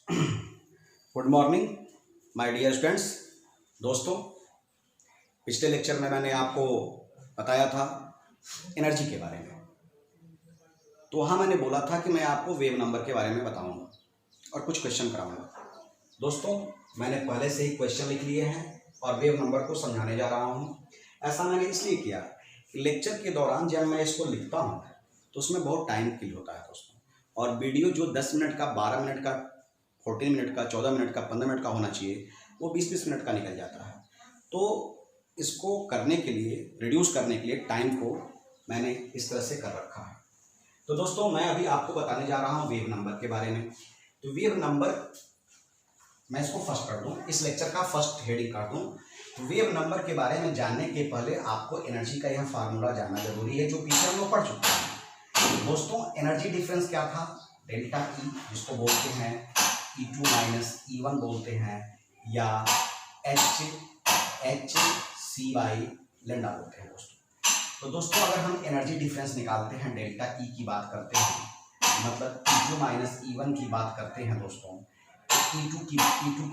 Good morning my dear students. दोस्तों, पिछले lecture में मैंने आपको बताया था एनर्जी के बारे में। तो वहाँ मैंने बोला था कि मैं आपको वेव नंबर के बारे में बताऊंगा और कुछ क्वेश्चन कराऊंगा। दोस्तों, मैंने पहले से ही क्वेश्चन लिख लिए हैं और वेव नंबर को समझाने जा रहा हूँ। ऐसा मैंने इसलिए किया कि लेक्चर के दौरान जब मैं इसको लिखता हूँ तो उसमें बहुत टाइम किल होता है दोस्तों, और वीडियो जो 10 मिनट का, 12 मिनट का, 14 मिनट का, 14 मिनट का, 15 मिनट का होना चाहिए, वो 20-20 मिनट का निकल जाता है। तो इसको करने के लिए, रिड्यूस करने के लिए टाइम को मैंने इस तरह से कर रखा है। तो दोस्तों, मैं अभी आपको बताने जा रहा हूँ वेव नंबर के बारे में। तो वेव नंबर मैं इसको फर्स्ट कर दूँ, इस लेक्चर का फर्स्ट हेडिंग कर दूँ। तो वेव नंबर के बारे में जानने के पहले आपको एनर्जी का यह फार्मूला जानना जरूरी है, जो पीछे हम लोग पढ़ चुके हैं। दोस्तों, एनर्जी डिफरेंस क्या था? डेल्टा ई, जिसको बोलते हैं E2 माइनस E1 बोलते हैं, या एच सी बाई लेंडा बोलते हैं दोस्तों। तो दोस्तों, अगर हम एनर्जी डिफरेंस निकालते हैं, डेल्टा ई की बात करते हैं, मतलब E2 माइनस E1 की बात करते हैं दोस्तों, E2 की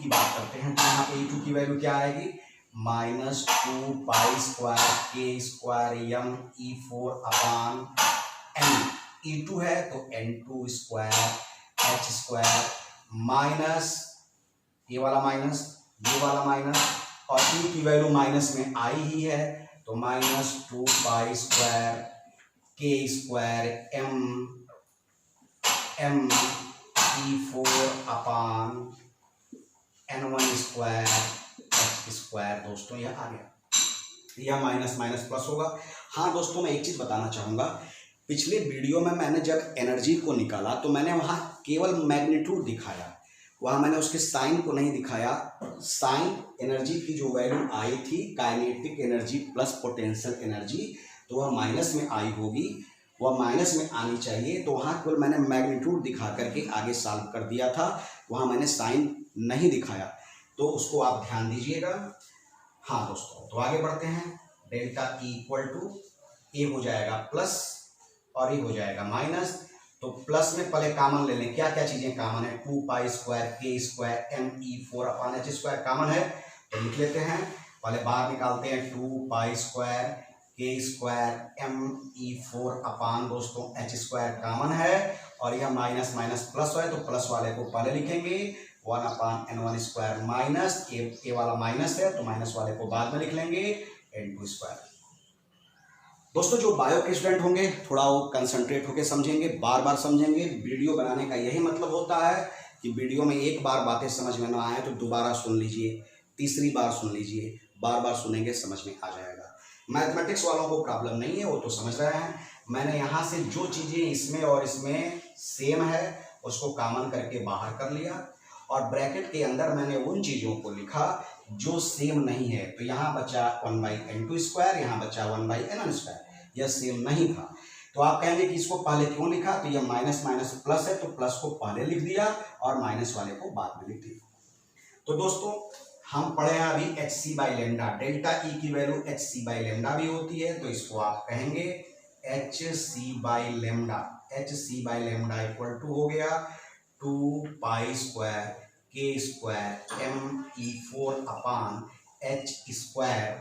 बात करते हैं, तो यहाँ पे E2 की वैल्यू क्या आएगी? -2 पाई स्क्वायर के स्क्वायर एम E4 अपान एन। E2 है तो N2 square H square minus ये वाला माइनस, ये वाला माइनस, और E की वैल्यू माइनस में आई ही है, तो -2 पाई स्क्वायर के स्क्वायर एम E4 अपान N1 स्क्वायर H स्क्वायर। दोस्तों, यह आ गया, यह माइनस माइनस प्लस होगा। हाँ दोस्तों, मैं एक चीज बताना चाहूंगा, पिछले वीडियो में मैंने जब एनर्जी को निकाला तो मैंने वहां केवल मैग्नीट्यूड दिखाया, वहां मैंने उसके साइन को नहीं दिखाया। साइन एनर्जी की जो वैल्यू आई थी, kinetic energy plus potential energy, तो वह माइनस में आई होगी, वह माइनस में आनी चाहिए। तो वहां केवल मैंने मैग्नीट्यूड दिखा करके आगे सॉल्व कर दिया था, वहां मैंने साइन नहीं दिखाया, तो उसको आप ध्यान दीजिएगा। हाँ दोस्तों, तो आगे बढ़ते हैं। डेल्टा ई इक्वल टू ए हो जाएगा प्लस और ये हो जाएगा माइनस। तो प्लस में पहले कॉमन ले लें, क्या क्या चीजें कॉमन है? 2 पाई स्क्वायर के square M E4 upon H square common है, तो लिख लेते हैं। पहले बाहर निकालते हैं, 2 पाई स्क्वायर के स्क्वायर एम E4 अपान दोस्तों H स्क्वायर कॉमन है, और यह माइनस माइनस प्लस है, तो प्लस वाले को पहले लिखेंगे, 1 अपान N1 स्क्वायर माइनस, ए वाला माइनस है तो माइनस वाले को बाद में लिख लेंगे, N2 स्क्वायर। दोस्तों, जो बायो के स्टूडेंट होंगे थोड़ा वो कंसंट्रेट होकर समझेंगे, बार बार समझेंगे। वीडियो बनाने का यही मतलब होता है कि वीडियो में एक बार बातें समझ में ना आए तो दोबारा सुन लीजिए, तीसरी बार सुन लीजिए, बार बार सुनेंगे, समझ में आ जाएगा। मैथमेटिक्स वालों को प्रॉब्लम नहीं है, वो तो समझ रहे हैं। मैंने यहाँ से जो चीज़ें इसमें और इसमें सेम है उसको कॉमन करके बाहर कर लिया, और ब्रैकेट के अंदर मैंने उन चीज़ों को लिखा जो सेम नहीं है। तो यहाँ बचा 1/N2 स्क्वायर, यहाँ बचा 1/N1 स्क्वायर, यह सेम नहीं था। तो आप कहेंगे कि इसको पहले क्यों लिखा? तो यह माइनस माइनस प्लस है, तो प्लस को पहले लिख दिया और माइनस वाले को बाद में लिख दिया। तो दोस्तों, हम पढ़े हैं अभी H C by lambda. Delta E की value H C by lambda भी होती है, तो इसको आप कहेंगे H C by lambda. H C by lambda equal to हो गया 2 पाई स्क्वायर के square M E4 upon H square,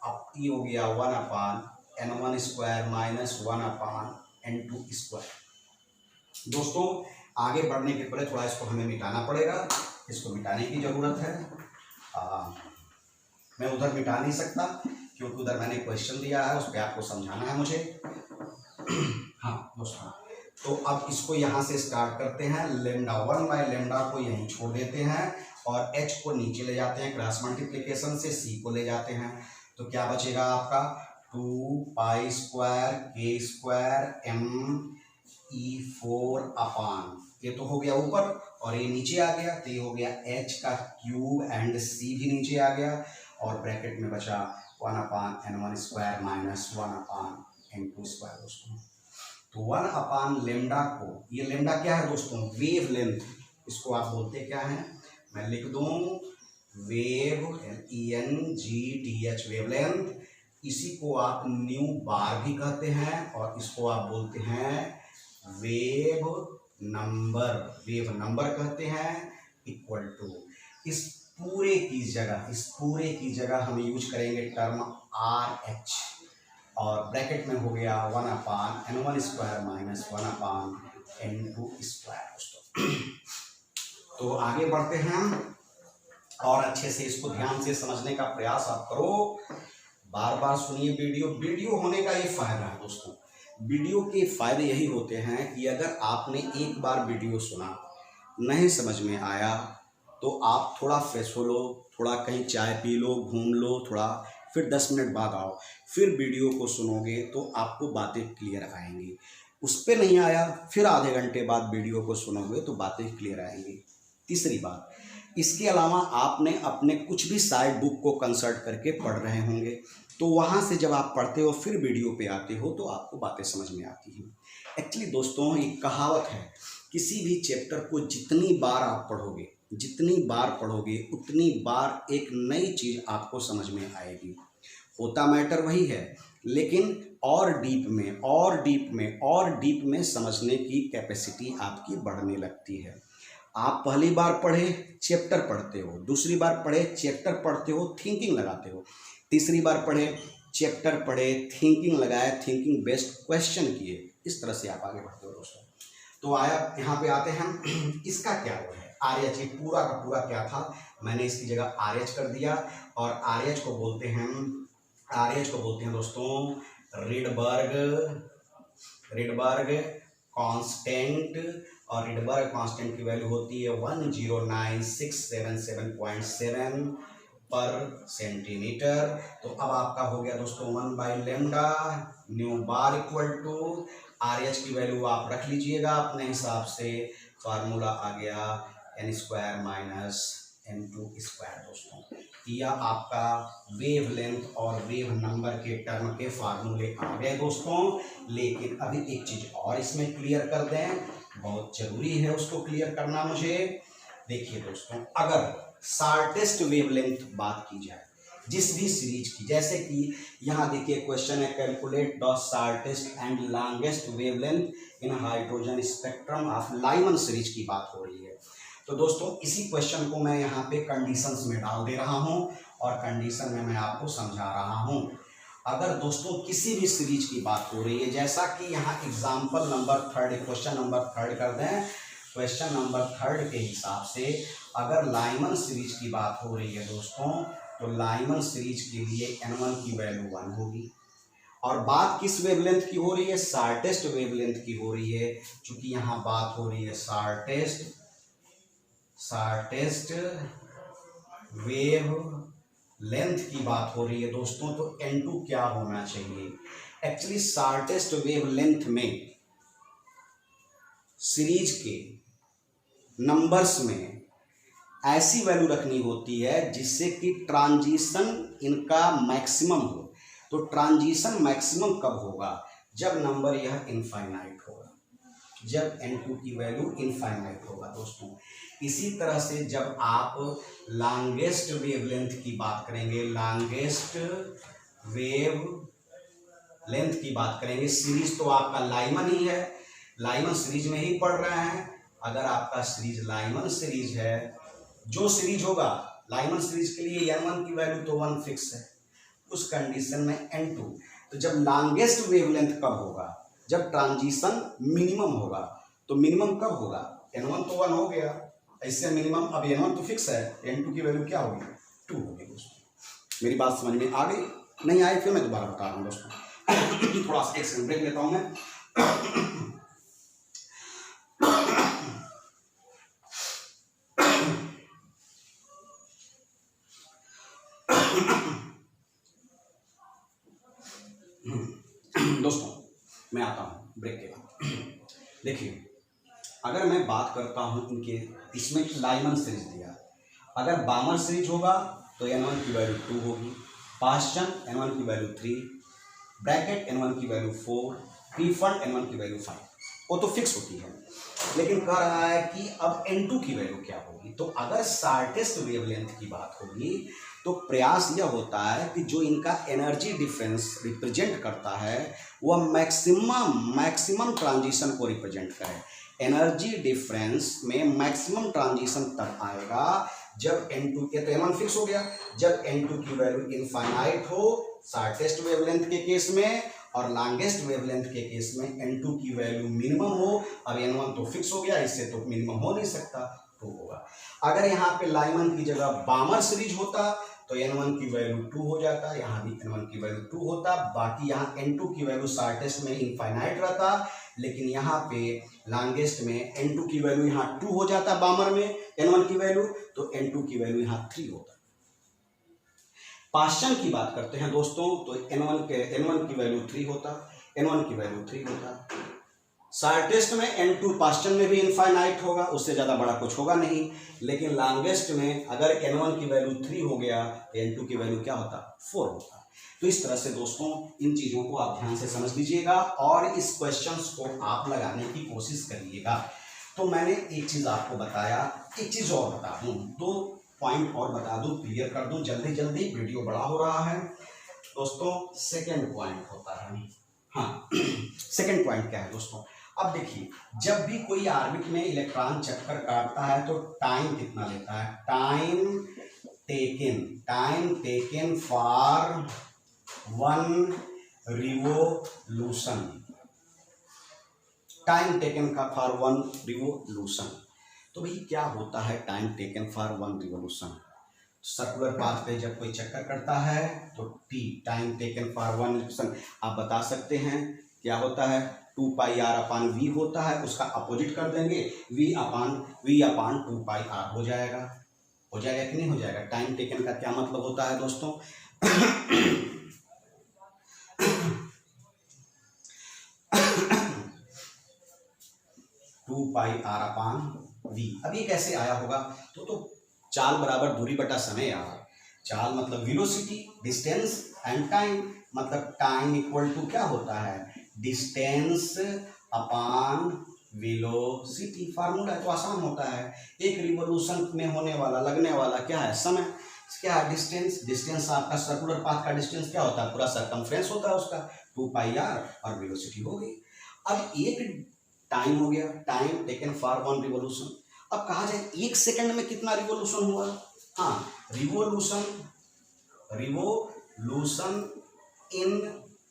अब ये हो गया 1 upon N1 square minus 1 upon N2 square. दोस्तों, आगे बढ़ने के पहले थोड़ा इसको हमें मिटाना पड़ेगा, इसको मिटाने की जरूरत है। मैं उधर मिटा नहीं सकता क्योंकि उधर मैंने क्वेश्चन दिया है, उस पर आपको समझाना है मुझे। हाँ दोस्तों, तो अब इसको यहाँ से स्टार्ट करते हैं। लेमडा 1/लेमडा को यहीं छोड़ देते हैं और H को नीचे ले जाते हैं, क्रॉस मल्टीप्लिकेशन से C को ले जाते हैं, तो क्या बचेगा आपका? 2 पाई स्क्वायर के स्क्वायर एम E4 अपान, ये तो हो गया ऊपर और ये नीचे आ गया, तो ये हो गया H का क्यूब एंड C भी नीचे आ गया, और ब्रैकेट में बचा 1 upon N1 square minus 1 upon N2 square. दोस्तों, तो 1 अपान लेमडा को, ये लेमडा क्या है दोस्तों? वेव लेंथ, इसको आप बोलते क्या है? मैं लिख दूं वेव, ENGTH, वेव लेंथ। इसी को आप न्यू बार भी कहते हैं और इसको आप बोलते हैं वेव नंबर, वेव नंबर कहते हैं, इक्वल टू इस पूरे की जगह हम यूज करेंगे टर्म आर एच, और ब्रैकेट में हो गया 1/n1 square minus 1/n2 square. दोस्तों तो आगे बढ़ते हैं और अच्छे से इसको ध्यान से समझने का प्रयास आप करो, बार बार सुनिए वीडियो होने का ये फायदा है दोस्तों। वीडियो के फायदे यही होते हैं कि अगर आपने एक बार वीडियो सुना, नहीं समझ में आया, तो आप थोड़ा फ्रेश हो लो, थोड़ा कहीं चाय पी लो, घूम लो थोड़ा, फिर 10 मिनट बाद आओ, फिर वीडियो को सुनोगे तो आपको बातें क्लियर आएंगी। उस पर नहीं आया, फिर आधे घंटे बाद वीडियो को सुनोगे तो बातें क्लियर आएंगी। तीसरी बात, इसके अलावा आपने अपने कुछ भी साइड बुक को कंसल्ट करके पढ़ रहे होंगे, तो वहाँ से जब आप पढ़ते हो फिर वीडियो पे आते हो तो आपको बातें समझ में आती हैं। एक्चुअली दोस्तों एक कहावत है, किसी भी चैप्टर को जितनी बार आप पढ़ोगे, उतनी बार एक नई चीज़ आपको समझ में आएगी। होता मैटर वही है, लेकिन और डीप में समझने की कैपेसिटी आपकी बढ़ने लगती है। आप पहली बार पढ़े चैप्टर पढ़ते हो, दूसरी बार पढ़े चैप्टर पढ़ते हो, थिंकिंग लगाते हो, तीसरी बार पढ़े चैप्टर पढ़े, थिंकिंग लगाए, थिंकिंग बेस्ड क्वेश्चन किए, इस तरह से आप आगे बढ़ते हो दोस्तों। तो आया यहाँ पे आते हैं, इसका क्या वो है आरएच, पूरा का पूरा क्या था, मैंने इसकी जगह आरएच कर दिया, और आरएच को बोलते हैं दोस्तों रिडबर्ग कांस्टेंट, और रिडबर्ग कांस्टेंट की वैल्यू होती है 109677.7 पर सेंटीमीटर। तो अब आपका हो गया दोस्तों 1/λ nu bar equal to RH की वैल्यू आप रख लीजिएगा अपने हिसाब से, फार्मूला आ गया n square minus n2 square. दोस्तों यह आपका वेव लेंथ और वेव नंबर के टर्म के फार्मूले आ गए दोस्तों। लेकिन अभी एक चीज और इसमें क्लियर कर दें, बहुत जरूरी है उसको क्लियर करना मुझे। देखिए दोस्तों, अगर शॉर्टेस्ट वेवलेंथ बात की जाए जिस भी सीरीज की, जैसे कि यहाँ देखिए क्वेश्चन है, calculate the shortest and longest wavelength in hydrogen spectrum of Lyman series की बात हो रही है। तो दोस्तों इसी क्वेश्चन को मैं यहाँ पे कंडीशंस में डाल दे रहा हूँ, और कंडीशन में मैं आपको समझा रहा हूँ। अगर दोस्तों किसी भी सीरीज की बात हो रही है, जैसा कि यहाँ एग्जाम्पल नंबर 3 क्वेश्चन नंबर 3 कर दें, क्वेश्चन नंबर 3 के हिसाब से अगर लाइमन सीरीज की बात हो रही है दोस्तों, तो लाइमन सीरीज के लिए n1 की वैल्यू 1 होगी, और बात किस वेवलेंथ की हो रही है, शॉर्टेस्ट वेवलेंथ की हो रही है, क्योंकि यहाँ बात हो रही है शॉर्टेस्ट वेव लेंथ की बात हो रही है दोस्तों। तो n2 क्या होना चाहिए, एक्चुअली शॉर्टेस्ट वेव लेंथ में सीरीज के नंबर्स में ऐसी वैल्यू रखनी होती है जिससे कि ट्रांजिशन इनका मैक्सिमम हो। तो ट्रांजिशन मैक्सिमम कब होगा, जब नंबर यह इनफाइनाइट होगा, जब n2 की वैल्यू इनफाइनाइट होगा दोस्तों। इसी तरह से जब आप लॉन्गेस्ट वेवलेंथ की बात करेंगे, लॉन्गेस्ट वेव लेंथ की बात करेंगे, सीरीज तो आपका लाइमन ही है, लाइमन सीरीज में ही पढ़ रहे हैं। अगर आपका सीरीज लाइमन सीरीज है, जो सीरीज होगा लाइमन सीरीज के लिए n1 की वैल्यू तो 1 फिक्स है, उस कंडीशन में n2। तो जब लॉन्गेस्ट वेवलेंथ कब होगा, जब ट्रांजिशन मिनिमम होगा। तो मिनिमम कब होगा, n1 तो 1 हो गया, ऐसे मिनिमम, अब n1 तो फिक्स है, n2 की वैल्यू क्या होगी, 2 होगी दोस्तों। मेरी बात समझ में आ गई, नहीं आई फिर मैं दोबारा बता रहा हूँ दोस्तों। थोड़ा सा एक सेकंड ब्रेक लेता हूँ मैं। दोस्तों मैं आता हूँ ब्रेक के बाद। देखिए अगर मैं बात करता हूँ इनके, इसमें लाइमन सीरीज दिया, अगर बामर सीरीज होगा तो n1 की वैल्यू 2 होगी, पाश्चन n1 की वैल्यू 3, ब्रैकेट n1 की वैल्यू 4, प्रीफंड n1 की वैल्यू 5, वो तो फिक्स होती है। लेकिन कह रहा है कि अब n2 की वैल्यू क्या होगी। तो अगर शॉर्टेस्ट वेवलेंथ की बात होगी तो प्रयास यह होता है कि जो इनका एनर्जी डिफरेंस रिप्रेजेंट करता है वह मैक्सिमम ट्रांजिशन को रिप्रेजेंट करे। एनर्जी डिफरेंस में मैक्सिमम ट्रांजिशन तब आएगा जब N2 के, तो N1 फिक्स हो गया, जब N2 की वैल्यू इनफाइनाइट हो शॉर्टेस्ट वेवलेंथ के केस में, और लॉन्गेस्ट वेवलेंथ के केस में N2 की वैल्यू मिनिमम हो। अब N1 तो फिक्स हो गया, इससे तो मिनिमम हो नहीं सकता, तो होगा। अगर यहाँ पे लाइमन की जगह बामर सीरीज होता तो N1 की वैल्यू 2 हो जाता, यहाँ भी N1 की वैल्यू 2 होता, बाकी यहाँ N2 की वैल्यू शॉर्टेस्ट में इनफाइनाइट रहता, लेकिन यहाँ पे लॉन्गेस्ट में N2 की वैल्यू यहाँ 2 हो जाता बामर में N1 की वैल्यू, तो N2 की वैल्यू यहाँ 3 होता। पाश्चन की बात करते हैं दोस्तों, तो N1 की वैल्यू 3 होता, N1 की वैल्यू 3 होता। शॉर्टेस्ट में N2 पाश्चन में भी इनफाइनाइट होगा, उससे ज़्यादा बड़ा कुछ होगा नहीं, लेकिन लॉन्गेस्ट में अगर N1 की वैल्यू 3 हो गया तो N2 की वैल्यू क्या होता, 4 होता। तो इस तरह से दोस्तों इन चीज़ों को आप ध्यान से समझ लीजिएगा और इस क्वेश्चंस को आप लगाने की कोशिश करिएगा। तो मैंने एक चीज़ आपको बताया, एक चीज़ और बता दूँ, 2 पॉइंट और बता दूँ, क्लियर कर दूँ जल्दी जल्दी, वीडियो बड़ा हो रहा है दोस्तों। सेकेंड पॉइंट होता है, हाँ सेकेंड पॉइंट क्या है दोस्तों, अब देखिए जब भी कोई ऑर्बिट में इलेक्ट्रॉन चक्कर काटता है तो टाइम कितना लेता है, time taken for 1 revolution, time taken का फॉर 1 रिवोल्यूशन। तो भाई क्या होता है time taken for 1 revolution, circular path पे जब कोई चक्कर करता है तो T, time taken for 1 revolution, आप बता सकते हैं क्या होता है, 2 पाई आर अपान वी होता है, उसका अपोजिट कर देंगे, वी अपान 2 पाई आर हो जाएगा कि नहीं हो जाएगा। टाइम टेकन का क्या मतलब होता है दोस्तों, 2 पाई आर अपान वी। अब ये कैसे आया होगा, तो चाल बराबर दूरी बटा समय यार, चाल मतलब वेलोसिटी, डिस्टेंस एंड टाइम, मतलब टाइम इक्वल टू क्या होता है, डिस्टेंस अपान वेलोसिटी। फार्मूला तो आसान होता है, एक रिवोल्यूशन में होने वाला लगने वाला क्या है, समय, क्या है, डिस्टेंस आपका सर्कुलर पाथ का डिस्टेंस क्या होता है, पूरा सरकमफ्रेंस होता है उसका, 2 पाई आर, और वेलोसिटी हो गई। अब एक टाइम हो गया, टाइम टेकन फॉर 1 रिवोल्यूशन। अब कहा जाए 1 सेकंड में कितना रिवोल्यूशन हुआ, हाँ रिवोल्यूशन इन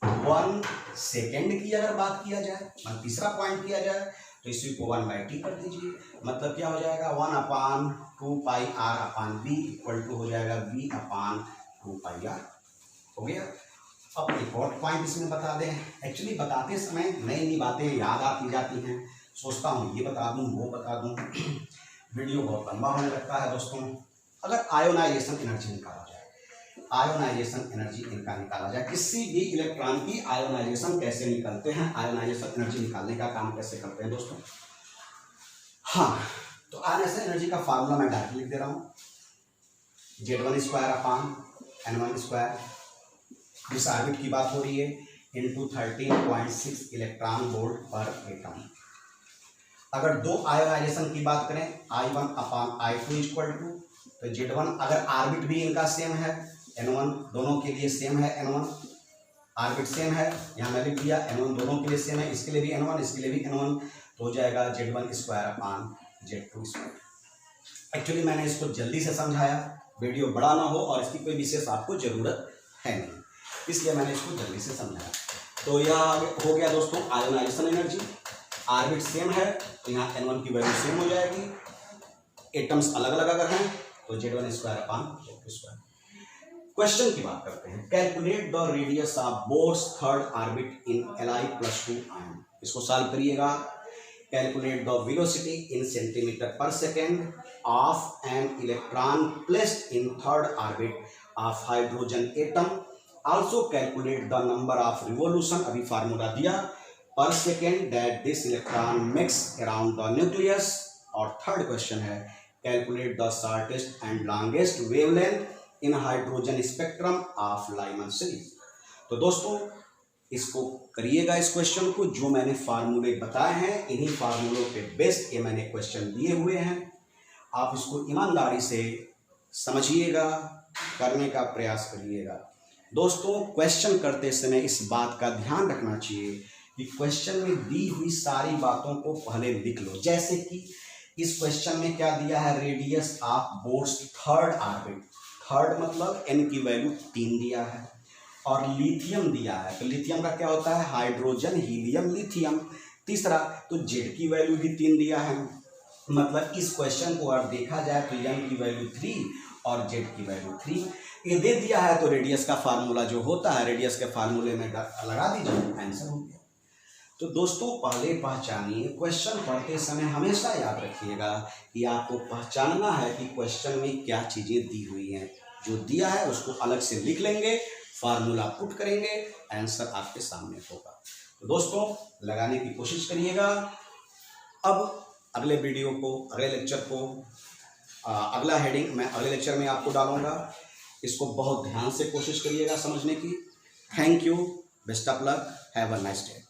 1 सेकेंड की अगर बात किया जाए, मतलब तीसरा पॉइंट किया जाए, तो इसी को 1/t कर दीजिए, मतलब क्या हो जाएगा, 1 upon 2 pi R upon V equal to हो जाएगा v अपान 2 पाई आर, हो गया। अब एक और पॉइंट इसमें बता दें, एक्चुअली बताते समय नई नई बातें याद आती जाती हैं, सोचता हूँ ये बता दूँ वो बता दूँ, वीडियो बहुत लंबा होने लगता है दोस्तों। अगर आयोनाइजेशन एनर्जी निकाला जाए, आयोनाइजेशन एनर्जी इनका निकाला जाए, किसी भी इलेक्ट्रॉन की आयोनाइजेशन कैसे निकलते हैं, आयोनाइजेशन एनर्जी निकालने का काम कैसे करते हैं दोस्तों। हाँ, तो आयोनाइजेशन एनर्जी का फार्मूला मैं डायरेक्ट लिख दे रहा हूँ, Z1² अपान N1², जिस ऑर्बिट की बात हो रही है, इंटू 13.6 इलेक्ट्रॉन वोल्ट पर एटम। अगर 2 आयोनाइजेशन की बात करें, I1 upon I2 equal to, तो Z1 अगर ऑर्बिट भी इनका सेम है, N1 दोनों के लिए सेम है, N1 ऑर्बिट सेम है, यहाँ मैं लिख दिया N1 दोनों के लिए सेम है, इसके लिए भी N1 इसके लिए भी N1, तो हो जाएगा Z1² अपान Z2²। एक्चुअली मैंने इसको जल्दी से समझाया, वीडियो बड़ा ना हो और इसकी कोई विशेष आपको ज़रूरत है नहीं, इसलिए मैंने इसको जल्दी से समझाया। तो यह हो गया दोस्तों आयोनाइजेशन एनर्जी, ऑर्बिट सेम है तो यहाँ N1 की वैल्यू सेम हो जाएगी, एटम्स अलग अलग अगर हैं तो Z1² अपान Z2²। क्वेश्चन की बात करते हैं, calculate the radius of Bohr's third orbit in Li+2 ion. इसको सॉल्व करिएगा। Calculate the velocity in centimetre per second of an electron placed in third orbit of hydrogen atom. Also calculate the number of revolution, अभी formula दिया, per second that this electron makes around the nucleus. और third question है, calculate the shortest and longest wavelength in hydrogen spectrum of Lyman series. तो दोस्तों इसको करिएगा, इस question को, जो मैंने फार्मूले बताए हैं इन्हीं फार्मूलों पे बेस्ड ये मैंने क्वेश्चन दिए हुए हैं, आप इसको ईमानदारी से समझिएगा, करने का प्रयास करिएगा। दोस्तों क्वेश्चन करते समय इस बात का ध्यान रखना चाहिए कि क्वेश्चन में दी हुई सारी बातों को पहले लिख लो। जैसे कि इस क्वेश्चन में क्या दिया है, radius of boards third orbit, third मतलब n की वैल्यू 3 दिया है, और लिथियम दिया है, तो लिथियम का क्या होता है, हाइड्रोजन हीलियम लिथियम, तीसरा, तो z की वैल्यू भी 3 दिया है। मतलब इस क्वेश्चन को अगर देखा जाए तो m की वैल्यू 3 और z की वैल्यू 3 ये दे दिया है, तो रेडियस का फार्मूला जो होता है रेडियस के फार्मूले में लगा दीजिए, आंसर हो गया। तो दोस्तों पहले पहचानिए, क्वेश्चन पढ़ते समय हमेशा याद रखिएगा कि आपको पहचानना है कि क्वेश्चन में क्या चीज़ें दी हुई हैं, जो दिया है उसको अलग से लिख लेंगे, फार्मूला पुट करेंगे, आंसर आपके सामने होगा। तो दोस्तों लगाने की कोशिश करिएगा। अब अगले वीडियो को, अगले लेक्चर को, अगला हेडिंग मैं अगले लेक्चर में आपको डालूंगा, इसको बहुत ध्यान से कोशिश करिएगा समझने की। Thank you, best of luck, have a nice day.